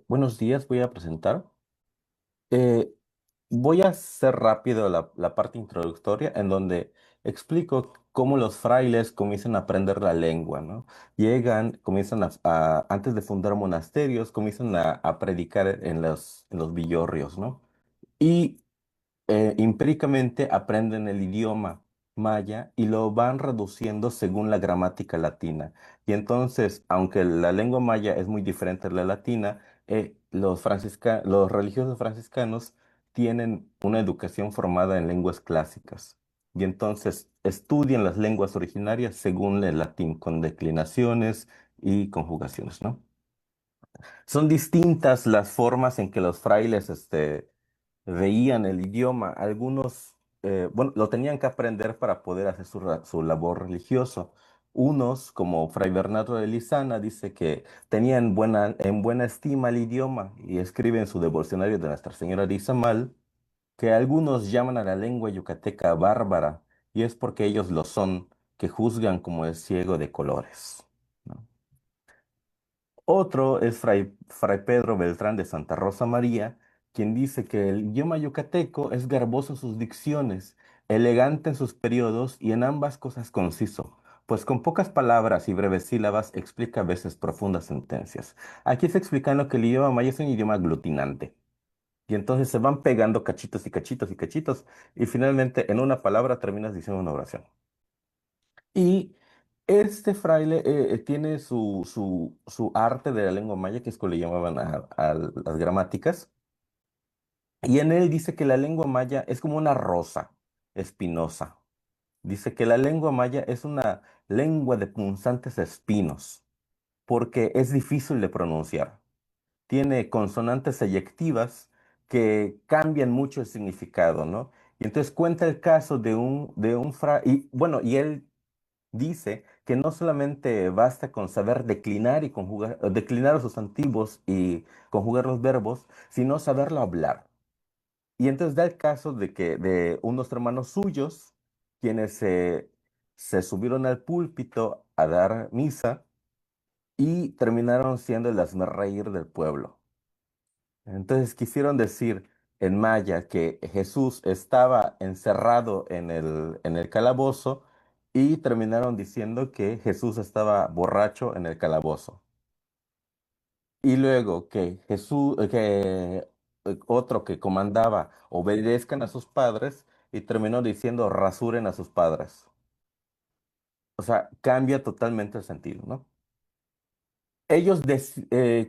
Buenos días, voy a presentar. Eh, Voy a hacer rápido la parte introductoria en donde explico cómo los frailes comienzan a aprender la lengua, ¿no? Llegan, comienzan antes de fundar monasterios, comienzan a predicar en los villorrios, ¿no? Y empíricamente aprenden el idioma maya y lo van reduciendo según la gramática latina. Y entonces, aunque la lengua maya es muy diferente a la latina, los religiosos franciscanos tienen una educación formada en lenguas clásicas. Y entonces estudian las lenguas originarias según el latín, con declinaciones y conjugaciones, ¿no? Son distintas las formas en que los frailes, veían el idioma. Algunos, bueno, lo tenían que aprender para poder hacer su labor religioso. Unos, como Fray Bernardo de Lizana, dice que tenían en buena estima el idioma y escribe en su devocionario de Nuestra Señora de Izamal que algunos llaman a la lengua yucateca bárbara y es porque ellos lo son, que juzgan como el ciego de colores, ¿no? Otro es Fray Pedro Beltrán de Santa Rosa María, quien dice que el idioma yucateco es garboso en sus dicciones, elegante en sus periodos y en ambas cosas conciso, pues con pocas palabras y breves sílabas explica a veces profundas sentencias. Aquí está explicando que el idioma maya es un idioma aglutinante. Y entonces se van pegando cachitos y cachitos y cachitos, y finalmente en una palabra terminas diciendo una oración. Y este fraile tiene su arte de la lengua maya, que es como le llamaban a las gramáticas, y en él dice que la lengua maya es como una rosa espinosa. Dice que la lengua maya es una lengua de punzantes espinos, porque es difícil de pronunciar. Tiene consonantes eyectivas que cambian mucho el significado, ¿no? Y entonces cuenta el caso de un y bueno, y él dice que no solamente basta con saber declinar y conjugar, declinar los sustantivos y conjugar los verbos, sino saberlo hablar. Y entonces da el caso de que de unos hermanos suyos, quienes se subieron al púlpito a dar misa y terminaron siendo el hazmerreír del pueblo. Entonces quisieron decir en maya que Jesús estaba encerrado en el calabozo y terminaron diciendo que Jesús estaba borracho en el calabozo. Y luego que otro que comandaba obedezcan a sus padres y terminó diciendo rasuren a sus padres. O sea, cambia totalmente el sentido, ¿no? Ellos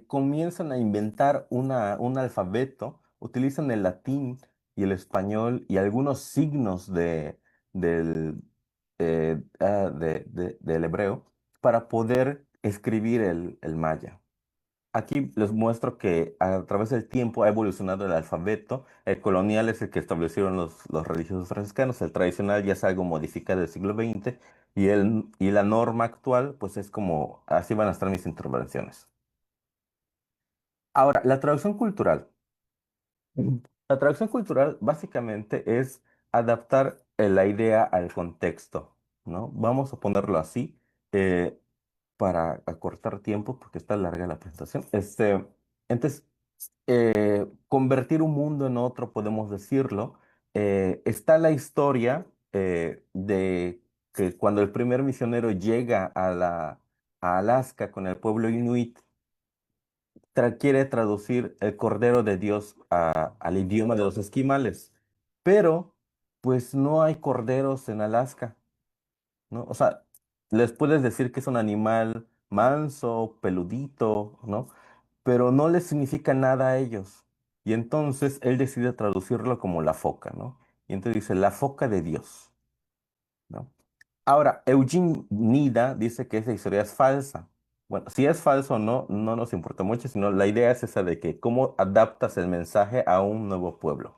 comienzan a inventar un alfabeto, utilizan el latín y el español y algunos signos del, del hebreo para poder escribir el maya. Aquí les muestro que a través del tiempo ha evolucionado el alfabeto. El colonial es el que establecieron los religiosos franciscanos. El tradicional ya es algo modificado del siglo XX. Y la norma actual, pues es como, así van a estar mis intervenciones. Ahora, la traducción cultural. Ujú. La traducción cultural básicamente es adaptar la idea al contexto, ¿no? Vamos a ponerlo así. eh, para acortar tiempo, porque está larga la presentación. Entonces, convertir un mundo en otro, podemos decirlo. Está la historia de que cuando el primer misionero llega a Alaska con el pueblo inuit, quiere traducir el Cordero de Dios al idioma de los esquimales, pero pues no hay corderos en Alaska, ¿no? O sea, les puedes decir que es un animal manso, peludito, ¿no? Pero no les significa nada a ellos. Y entonces él decide traducirlo como la foca, ¿no? Y entonces dice, la foca de Dios, ¿no? Ahora, Eugene Nida dice que esa historia es falsa. Bueno, si es falso o no, no nos importa mucho, sino la idea es esa de que cómo adaptas el mensaje a un nuevo pueblo.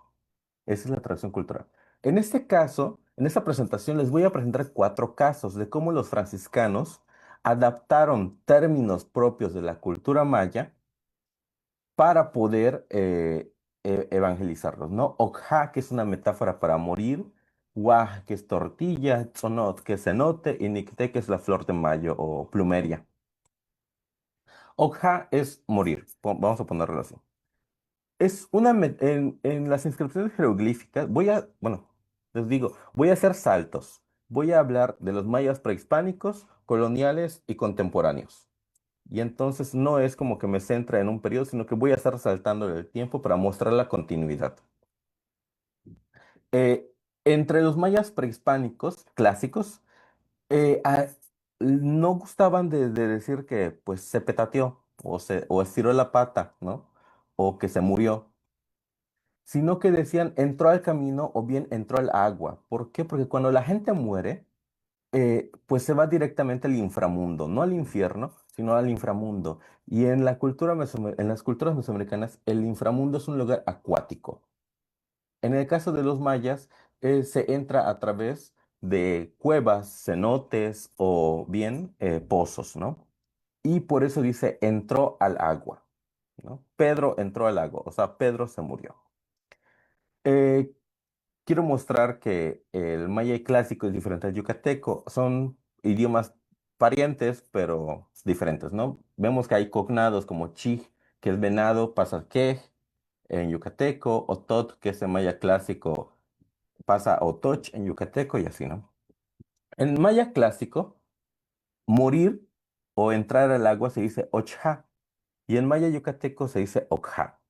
Esa es la traducción cultural. En este caso, en esta presentación les voy a presentar cuatro casos de cómo los franciscanos adaptaron términos propios de la cultura maya para poder evangelizarlos, ¿no? Okja, que es una metáfora para morir, Waj, que es tortilla, Tzonot, que es cenote, y Nicté, que es la flor de mayo o plumeria. Okja es morir, vamos a ponerlo así. En las inscripciones jeroglíficas, bueno, les digo, voy a hacer saltos. Voy a hablar de los mayas prehispánicos, coloniales y contemporáneos. Y entonces no es como que me centre en un periodo, sino que voy a estar saltando el tiempo para mostrar la continuidad. Eh, Entre los mayas prehispánicos clásicos, eh, a- no gustaban de decir que pues se petateó o estiró la pata, ¿no? O que se murió, sino que decían entró al camino o bien entró al agua. ¿Por qué? Porque cuando la gente muere, pues se va directamente al inframundo, no al infierno, sino al inframundo. Y en en las culturas mesoamericanas, el inframundo es un lugar acuático. En el caso de los mayas, se entra a través de cuevas, cenotes o bien pozos, ¿no? Y por eso dice entró al agua, ¿no? Pedro entró al agua, o sea, Pedro se murió. Eh, Quiero mostrar que el maya clásico es diferente al yucateco. Son idiomas parientes, pero diferentes, ¿no? Vemos que hay cognados como chij, que es venado, pasa a quej en yucateco, o tot, que es el maya clásico, pasa a otoch en yucateco y así, ¿no? En maya clásico, morir o entrar al agua se dice ochja, y en maya yucateco se dice okja.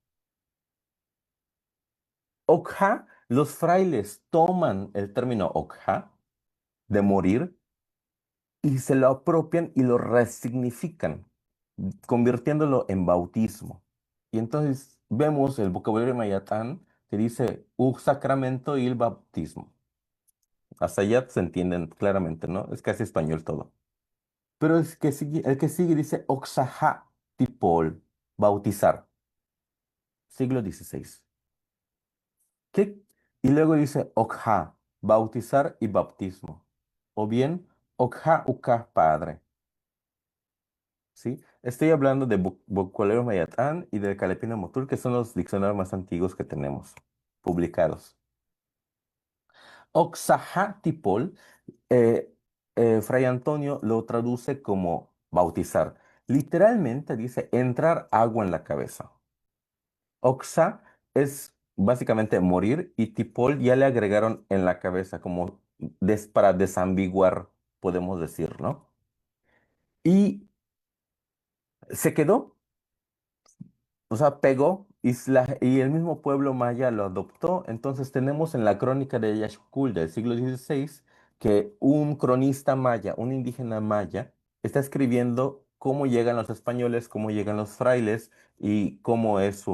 Okja, los frailes toman el término okja de morir y se lo apropian y lo resignifican, convirtiéndolo en bautismo. Y entonces vemos el vocabulario mayatán que dice un sacramento y el bautismo. Hasta allá se entienden claramente, ¿no? Es casi español todo. Pero el que sigue dice oxaja tipol, bautizar, siglo XVI. ¿Qué? Y luego dice okja, bautizar y bautismo. O bien okja uka padre. ¿Sí? Estoy hablando de vocabulario mayatán y del calepino motul, que son los diccionarios más antiguos que tenemos publicados. Oxajatipol, eh, Fray Antonio lo traduce como bautizar. Literalmente dice entrar agua en la cabeza. Oxa es básicamente morir y tipol ya le agregaron en la cabeza, como para desambiguar, podemos decir, ¿no? Y se quedó. O sea, pegó y el mismo pueblo maya lo adoptó. Entonces tenemos en la crónica de Yaxcul del siglo XVI que un cronista maya, un indígena maya, está escribiendo cómo llegan los españoles, cómo llegan los frailes y cómo es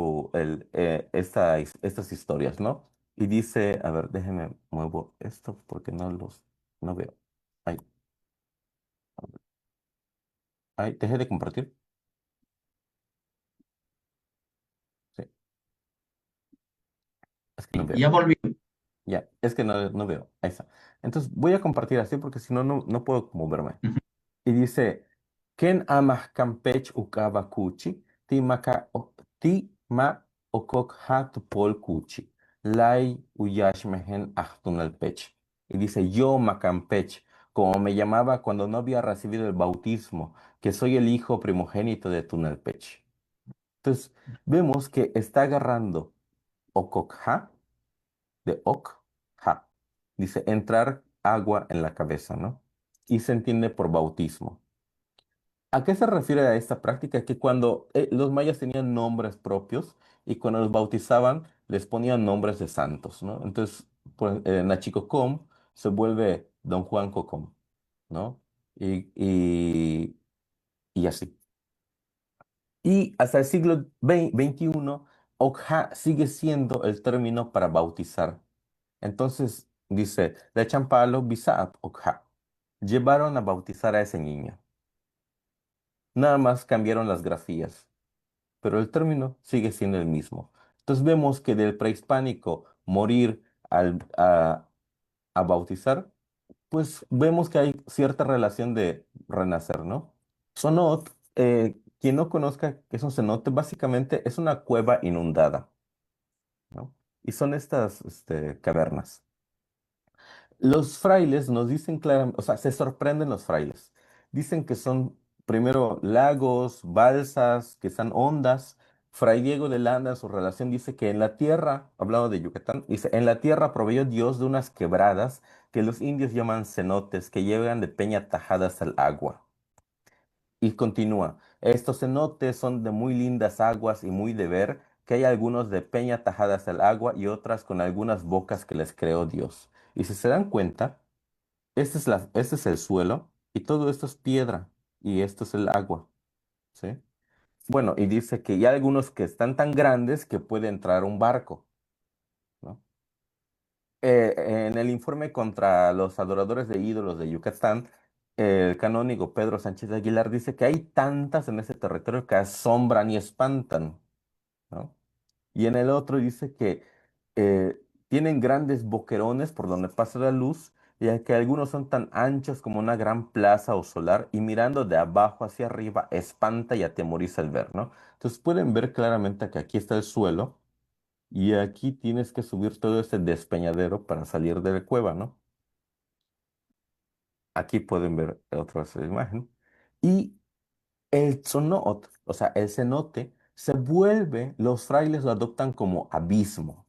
estas historias, ¿no? Y dice, a ver, déjeme muevo esto porque no veo. Ay, ay, dejé de compartir. Sí, es que no Y veo. ya volví. Ya, es que no veo. Ahí está. Entonces voy a compartir así porque si no, no puedo moverme. Ujú. Y dice, Ken amas campech ukaba kuchi, ti ma okok hat pol kuchi, lai uyashmehen achtunal pech. Y dice, yo Macampech, como me llamaba cuando no había recibido el bautismo, que soy el hijo primogénito de Tunalpech. Entonces, vemos que está agarrando Okokha de ok, ha. Dice entrar agua en la cabeza, ¿no? Y se entiende por bautismo. ¿A qué se refiere a esta práctica? Que cuando los mayas tenían nombres propios y cuando los bautizaban les ponían nombres de santos, ¿no? Entonces, pues, Nachicocom se vuelve Don Juan Cocom, ¿no? Y, y, y así. Y hasta el siglo XXI, Okja sigue siendo el término para bautizar. Entonces dice, le echan palo, Bisaab, Okja. Llevaron a bautizar a ese niño. Nada más cambiaron las grafías, pero el término sigue siendo el mismo. Entonces vemos que del prehispánico morir a bautizar, pues vemos que hay cierta relación de renacer, ¿no? Sonot, quien no conozca qué es un cenote, básicamente es una cueva inundada, ¿no? Y son estas cavernas. Los frailes nos dicen claramente, o sea, se sorprenden los frailes. Dicen que son primero lagos, balsas, que están ondas. Fray Diego de Landa en su relación dice que en la tierra, hablando de Yucatán, dice, en la tierra proveyó Dios de unas quebradas que los indios llaman cenotes, que llevan de peña tajadas al agua. Y continúa, estos cenotes son de muy lindas aguas y muy de ver, que hay algunos de peña tajadas al agua y otras con algunas bocas que les creó Dios. Y si se dan cuenta, este es el suelo y todo esto es piedra y esto es el agua, ¿sí? Bueno, y dice que hay algunos que están tan grandes que puede entrar un barco, ¿no? En el informe contra los adoradores de ídolos de Yucatán, el canónigo Pedro Sánchez de Aguilar dice que hay tantas en ese territorio que asombran y espantan, ¿no? Y en el otro dice que tienen grandes boquerones por donde pasa la luz, ya que algunos son tan anchos como una gran plaza o solar, y mirando de abajo hacia arriba espanta y atemoriza el ver, ¿no? Entonces pueden ver claramente que aquí está el suelo y aquí tienes que subir todo este despeñadero para salir de la cueva, ¿no? Aquí pueden ver otra imagen. Y el zonot, o sea, el cenote, se vuelve, los frailes lo adoptan como abismo.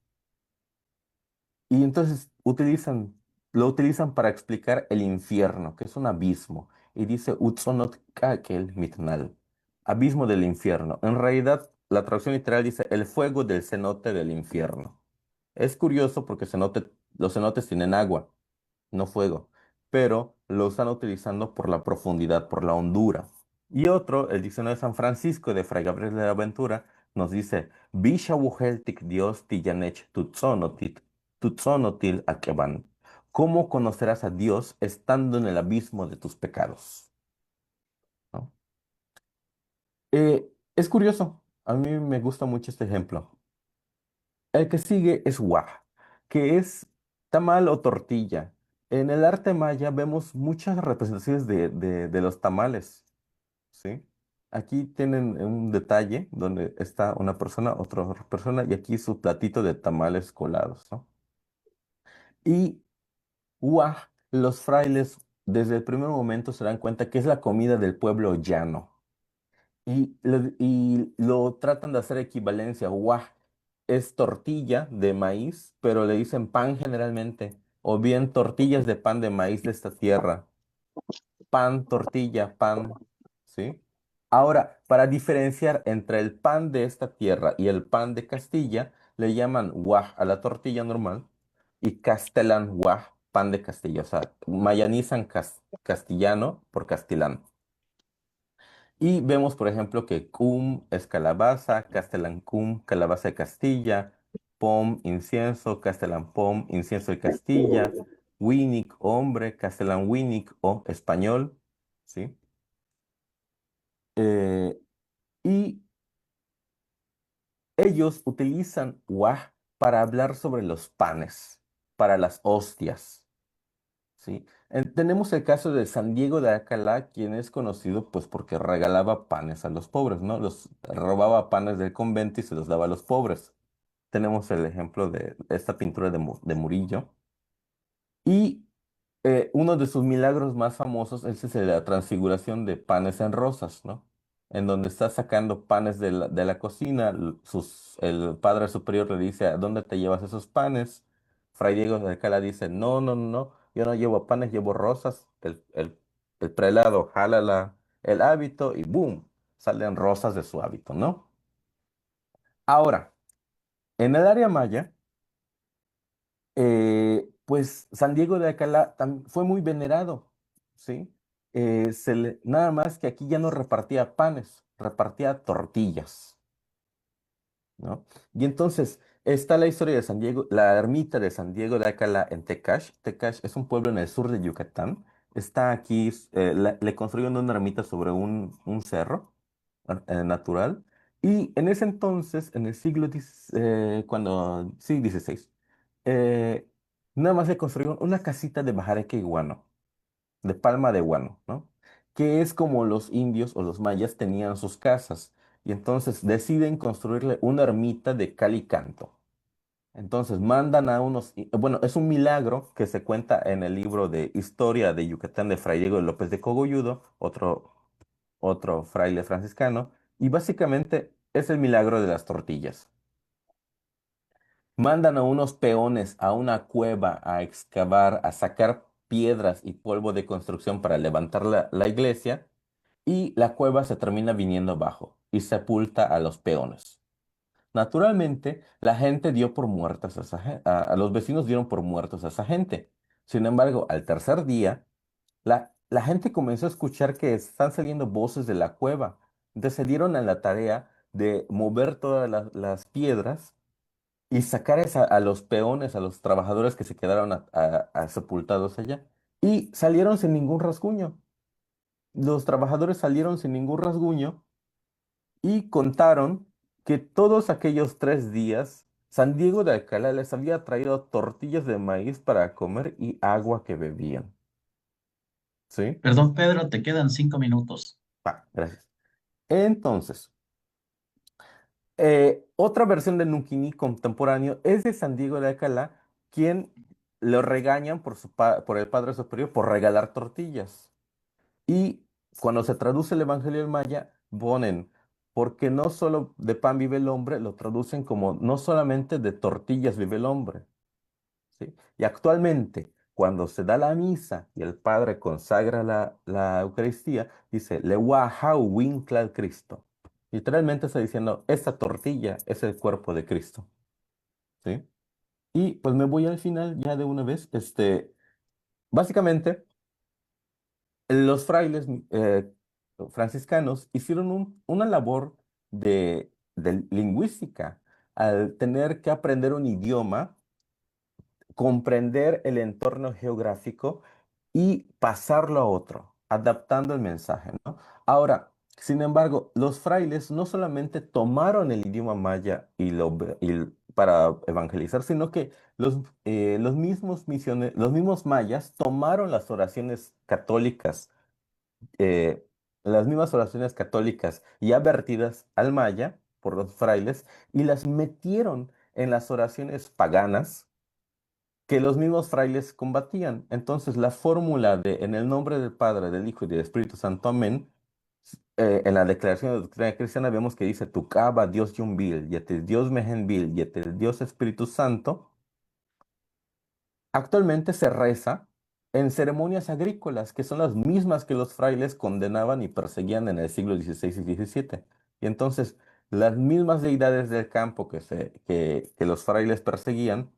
Y entonces lo utilizan para explicar el infierno, que es un abismo. Y dice Utzonot Kakel Mitnal, abismo del infierno. En realidad, la traducción literal dice el fuego del cenote del infierno. Es curioso porque los cenotes tienen agua, no fuego, pero lo están utilizando por la profundidad, por la hondura. Y otro, el diccionario de San Francisco de Fray Gabriel de la Ventura, nos dice, Vishavuheltik Dios tiyanech tutzonotil akeban. ¿Cómo conocerás a Dios estando en el abismo de tus pecados? ¿No? Es curioso, a mí me gusta mucho este ejemplo. El que sigue es waj, que es tamal o tortilla. En el arte maya vemos muchas representaciones de los tamales, ¿sí? Aquí tienen un detalle donde está una persona, otra persona, y aquí su platito de tamales colados, ¿no? Y waj, los frailes desde el primer momento se dan cuenta que es la comida del pueblo llano. Y lo tratan de hacer equivalencia. Guaj es tortilla de maíz, pero le dicen pan generalmente. O bien tortillas de pan de maíz de esta tierra. Pan, tortilla, pan. ¿Sí? Ahora, para diferenciar entre el pan de esta tierra y el pan de Castilla, le llaman guaj a la tortilla normal y castellan guaj, pan de Castilla. O sea, mayanizan castellano por castilán. Y vemos, por ejemplo, que cum es calabaza, castellan cum, calabaza de Castilla, pom, incienso, castellan pom, incienso de Castilla, winic, hombre, castellan winic o español, ¿sí? Eh, y ellos utilizan waj para hablar sobre los panes, para las hostias. Sí. Tenemos el caso de San Diego de Alcalá, quien es conocido pues porque regalaba panes a los pobres, ¿no? Los robaba panes del convento y se los daba a los pobres. Tenemos el ejemplo de esta pintura de Murillo. Y uno de sus milagros más famosos es ese de la transfiguración de panes en rosas, ¿no? En donde está sacando panes de la cocina, el padre superior le dice, ¿a dónde te llevas esos panes? Fray Diego de Alcalá dice, no, no, no, no, yo no llevo panes, llevo rosas. El prelado jala el hábito y ¡boom! Salen rosas de su hábito, ¿no? Ahora, en el área maya, pues San Diego de Alcalá fue muy venerado, ¿sí? Nada más que aquí ya no repartía panes, repartía tortillas, ¿no? Y entonces está la historia de San Diego, la ermita de San Diego de Alcalá en Tecash. Tecash es un pueblo en el sur de Yucatán. Está aquí, le construyeron una ermita sobre un cerro natural. Y en ese entonces, en el siglo sí, XVI, eh, nada más se construyeron una casita de bajareque guano, de palma de guano, ¿no? Que es como los indios o los mayas tenían sus casas. Y entonces deciden construirle una ermita de cal y canto. Entonces mandan bueno, es un milagro que se cuenta en el libro de Historia de Yucatán de Fray Diego de López de Cogolludo, otro fraile franciscano, y básicamente es el milagro de las tortillas. Mandan a unos peones a una cueva a excavar, a sacar piedras y polvo de construcción para levantar la iglesia, y la cueva se termina viniendo abajo y sepulta a los peones. Naturalmente, la gente dio por muertas a a los vecinos dieron por muertos a esa gente. Sin embargo, al tercer día, la gente comenzó a escuchar que están saliendo voces de la cueva. Entonces se dieron a la tarea de mover todas las piedras y sacar a los peones, a los trabajadores que se quedaron sepultados allá. Y salieron sin ningún rasguño. Los trabajadores salieron sin ningún rasguño y contaron que todos aquellos 3 días San Diego de Alcalá les había traído tortillas de maíz para comer y agua que bebían. ¿Sí? Perdón, Pedro, te quedan 5 minutos. Gracias. Entonces, otra versión de Nunquini contemporáneo es de San Diego de Alcalá, quien lo regañan por el Padre Superior por regalar tortillas. Y cuando se traduce el Evangelio del Maya, ponen, porque no solo de pan vive el hombre, lo traducen como no solamente de tortillas vive el hombre. ¿Sí? Y actualmente, cuando se da la misa y el Padre consagra la Eucaristía, dice, Lewahau Winkla Cristo. Literalmente está diciendo, esta tortilla es el cuerpo de Cristo. ¿Sí? Y pues me voy al final ya de una vez. Básicamente, los frailes franciscanos hicieron una labor de lingüística al tener que aprender un idioma, comprender el entorno geográfico y pasarlo a otro, adaptando el mensaje, ¿no? Ahora, sin embargo, los frailes no solamente tomaron el idioma maya para evangelizar, sino que los mismos los mismos mayas tomaron eh, las mismas oraciones católicas ya vertidas al maya por los frailes y las metieron en las oraciones paganas que los mismos frailes combatían. Entonces, la fórmula de en el nombre del Padre, del Hijo y del Espíritu Santo, amén, en la declaración de doctrina cristiana vemos que dice, Tucaba Dios Yumbil, Yetel Dios Mehenbil, Yetel Dios Espíritu Santo. Actualmente se reza en ceremonias agrícolas, que son las mismas que los frailes condenaban y perseguían en el siglo XVI y XVII. Y entonces, las mismas deidades del campo que los frailes perseguían,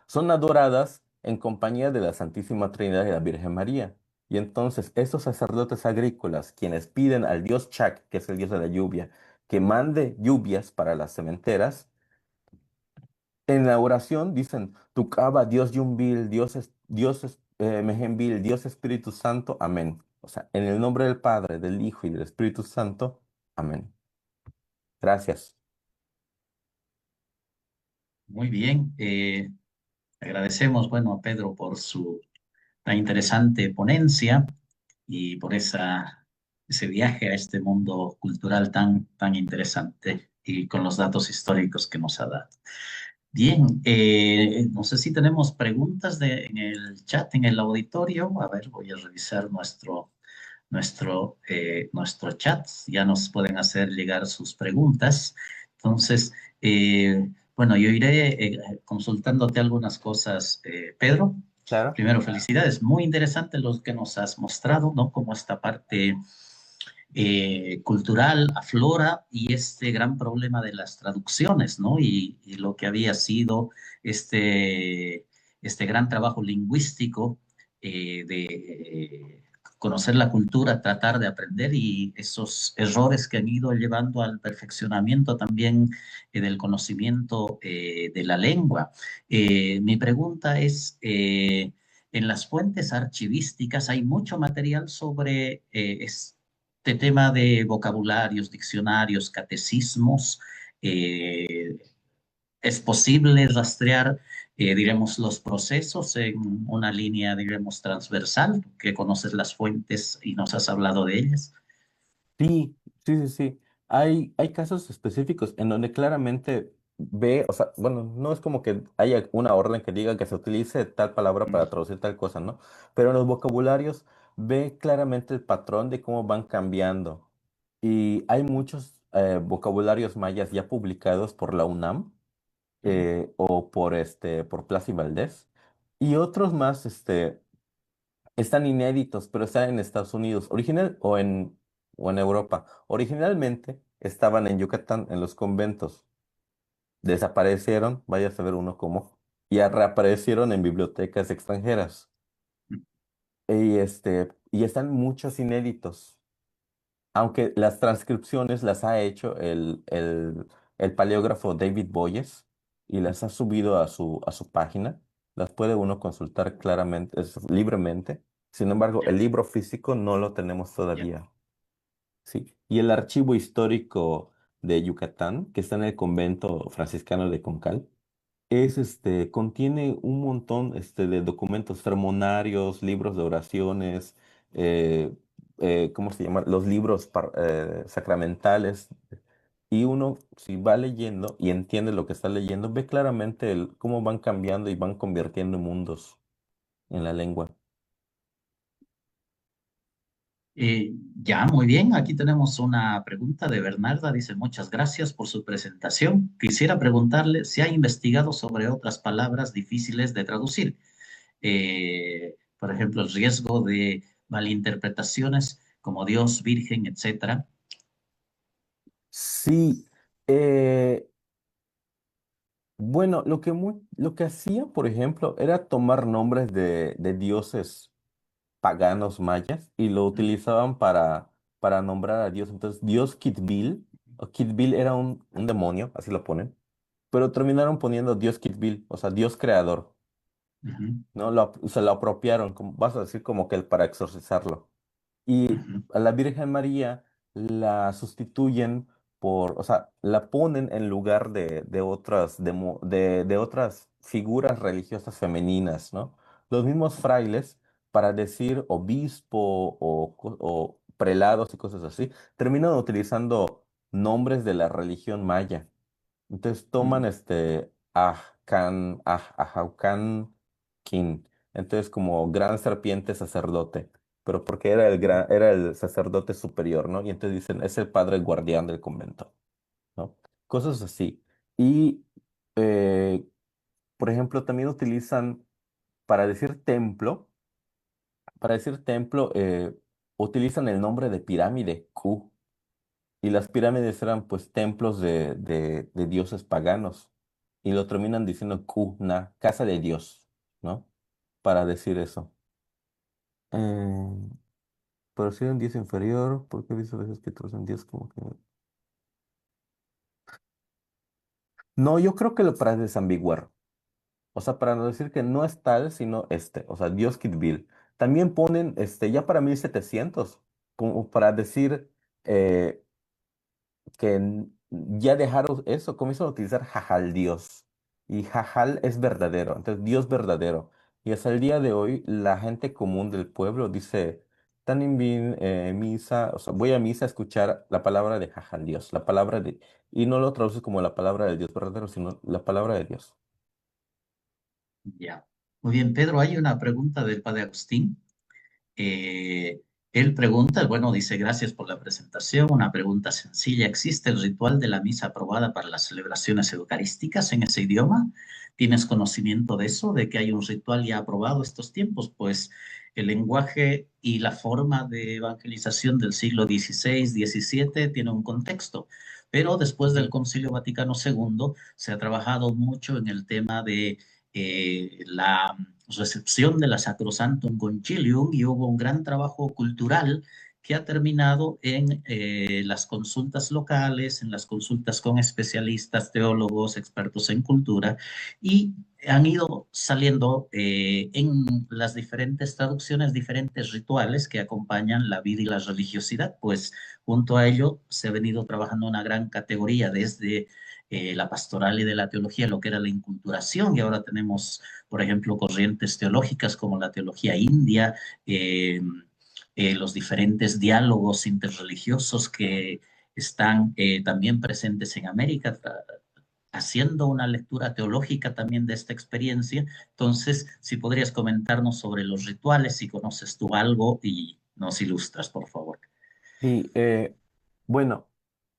son adoradas en compañía de la Santísima Trinidad y la Virgen María. Y entonces estos sacerdotes agrícolas, quienes piden al dios Chac, que es el dios de la lluvia, que mande lluvias para las sementeras, en la oración dicen, Tucaba, Dios Yumbil, Mejenbil, Dios Espíritu Santo, amén. O sea, en el nombre del Padre, del Hijo y del Espíritu Santo, amén. Gracias. Muy bien. Agradecemos, bueno, a Pedro por su tan interesante ponencia y por ese viaje a este mundo cultural tan interesante y con los datos históricos que nos ha dado. Bien, no sé si tenemos preguntas en el chat, en el auditorio. A ver, voy a revisar nuestro chat. Ya nos pueden hacer llegar sus preguntas. Entonces, bueno, yo iré consultándote algunas cosas, Pedro. Claro. Primero, felicidades. Muy interesante lo que nos has mostrado, ¿no? Como esta parte cultural aflora y este gran problema de las traducciones, ¿no? Y lo que había sido este gran trabajo lingüístico de conocer la cultura, tratar de aprender y esos errores que han ido llevando al perfeccionamiento también del conocimiento de la lengua. Mi pregunta es, en las fuentes archivísticas hay mucho material sobre este tema de vocabularios, diccionarios, catecismos. eh, ¿Es posible rastrear, diremos, los procesos en una línea, diremos, transversal, que conoces las fuentes y nos has hablado de ellas? Sí, sí, sí, sí. Hay casos específicos en donde claramente o sea, bueno, no es como que haya una orden que diga que se utilice tal palabra para traducir tal cosa, ¿no? Pero en los vocabularios ve claramente el patrón de cómo van cambiando. Y hay muchos vocabularios mayas ya publicados por la UNAM o por Plaza y Valdés. Y otros más están inéditos, pero están en Estados Unidos, o en Europa. Originalmente estaban en Yucatán, en los conventos. Desaparecieron, vaya a saber uno cómo, y reaparecieron en bibliotecas extranjeras. Y están muchos inéditos, aunque las transcripciones las ha hecho el paleógrafo David Boyes y las ha subido a su página. Las puede uno consultar claramente, libremente. Sin embargo, el Ya, libro físico no lo tenemos ya, todavía. Sí. Y el archivo histórico de Yucatán, que está en el convento franciscano de Concal, contiene un montón de documentos sermonarios, libros de oraciones, eh, ¿cómo se llama? Los libros sacramentales. Y uno, si va leyendo y entiende lo que está leyendo, ve claramente cómo van cambiando y van convirtiendo mundos en la lengua. Ya, muy bien. Aquí tenemos una pregunta de Bernarda. Dice, muchas gracias por su presentación. Quisiera preguntarle si ha investigado sobre otras palabras difíciles de traducir. Por ejemplo, el riesgo de malinterpretaciones como Dios, Virgen, etcétera. Sí, eh, bueno, lo que hacía, por ejemplo, era tomar nombres de dioses paganos mayas y lo utilizaban para nombrar a Dios. Entonces, Dios Kitbil, o Kitbil era un demonio, así lo ponen, pero terminaron poniendo Dios Kitbil, o sea, Dios creador, Ujú, ¿no? Se lo apropiaron, como, vas a decir como que para exorcizarlo. Y ujú, a la Virgen María la sustituyen o sea, la ponen en lugar de otras figuras religiosas femeninas, ¿no? Los mismos frailes, para decir obispo o prelados y cosas así, terminan utilizando nombres de la religión maya. Entonces toman ujú, Ajaucan King, entonces como gran serpiente sacerdote, pero porque era ujú. era el sacerdote superior, ¿no? Y entonces dicen, es el padre guardián del convento, ¿no? Cosas así. Y, eh, por ejemplo, también utilizan, para decir templo, para decir templo, utilizan el nombre de pirámide, Q. Y las pirámides eran pues templos de dioses paganos. Y lo terminan diciendo Cuna, casa de Dios, ¿no? Para decir eso. Eh, pero si era un dios inferior, ¿por qué dice a veces que otros son dios como que... No, yo creo que lo para desambiguar. O sea, para no decir que no es tal, sino o sea, Dios Kitbil. También ponen, ya para 1700 como para decir, eh, ya dejaron eso, comienzan a utilizar Jajal Dios. Y Jajal es verdadero, entonces Dios verdadero. Y hasta el día de hoy, la gente común del pueblo dice, tan en misa, o sea, voy a misa a escuchar la palabra de Jajal Dios, y no lo traduce como la palabra del Dios verdadero, sino la palabra de Dios. Ya. Muy bien, Pedro, hay una pregunta del padre Agustín. Eh, Él pregunta, bueno, dice, gracias por la presentación. Una pregunta sencilla. ¿Existe el ritual de la misa aprobada para las celebraciones eucarísticas en ese idioma? ¿Tienes conocimiento de eso, de que hay un ritual ya aprobado estos tiempos? Pues el lenguaje y la forma de evangelización del siglo XVI, XVII tiene un contexto. Pero después del Ujú. Concilio Vaticano II se ha trabajado mucho en el tema de la recepción de la Sacrosantum Concilium y hubo un gran trabajo cultural que ha terminado en las consultas locales, en las consultas con especialistas, teólogos, expertos en cultura, y han ido saliendo en las diferentes traducciones, diferentes rituales que acompañan la vida y la religiosidad, pues junto a ello se ha venido trabajando una gran categoría desde la pastoral y de la teología, lo que era la inculturación, y ahora tenemos, por ejemplo, corrientes teológicas como la teología india, eh, los diferentes diálogos interreligiosos que están también presentes en América, haciendo una lectura teológica también de esta experiencia. Entonces, si podrías comentarnos sobre los rituales, si conoces tú algo y nos ilustras, por favor. Sí, bueno,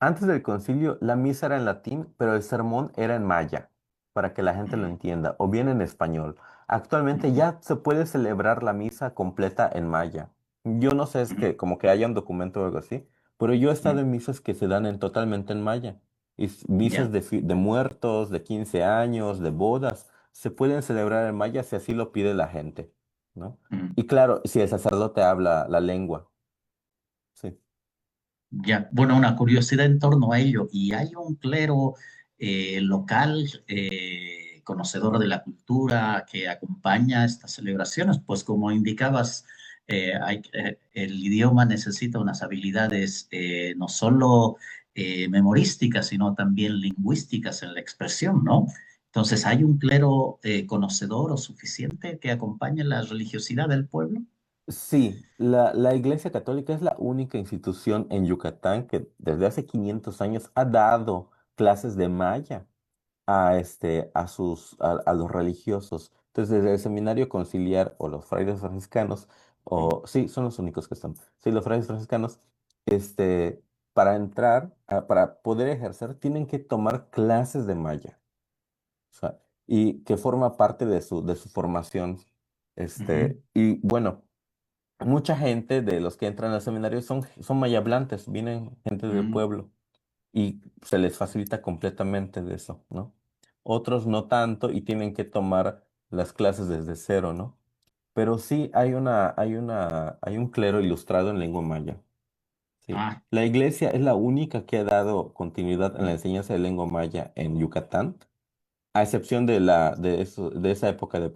antes del concilio la misa era en latín, pero el sermón era en maya, para que la gente lo Mm, entienda, o bien en español. Actualmente ujú, ya se puede celebrar la misa completa en maya. Yo no sé, es ujú, que como que haya un documento o algo así, pero yo he estado mm. en misas que se dan en totalmente en maya. Y misas Ya. de muertos, de 15 años, de bodas, se pueden celebrar en maya si así lo pide la gente, ¿no? Mm. Y claro, si el sacerdote habla la lengua, sí. Ya, bueno, una curiosidad en torno a ello. ¿Y hay un clero local, conocedor de la cultura, que acompaña estas celebraciones? Pues como indicabas, el idioma necesita unas habilidades no solo memorísticas, sino también lingüísticas en la expresión, ¿no? Entonces, ¿hay un clero conocedor o suficiente que acompañe la religiosidad del pueblo? Sí, la Iglesia Católica es la única institución en Yucatán que desde hace 500 años ha dado clases de maya a los religiosos. Entonces, desde el seminario conciliar o los frailes franciscanos, Mm. o sí, son los únicos que están. Sí, los frailes franciscanos, este, para entrar, para poder ejercer, tienen que tomar clases de maya. O sea, y que forma parte de su formación. Ujú, Y bueno. Mucha gente de los que entran al seminario son mayablantes, vienen gente del mm. pueblo y se les facilita completamente de eso, ¿no? Otros no tanto y tienen que tomar las clases desde cero, ¿no? Pero sí hay un clero ilustrado en lengua maya, sí. Ah, La iglesia es la única que ha dado continuidad en la mm. enseñanza de lengua maya en Yucatán, a excepción de esa época de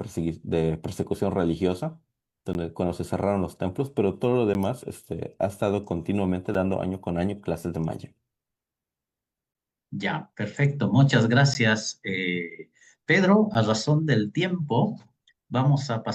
persecución religiosa, donde, cuando se cerraron los templos, pero todo lo demás ha estado continuamente dando año con año clases de maya. Ya, perfecto. Muchas gracias, Pedro. A razón del tiempo, vamos a pasar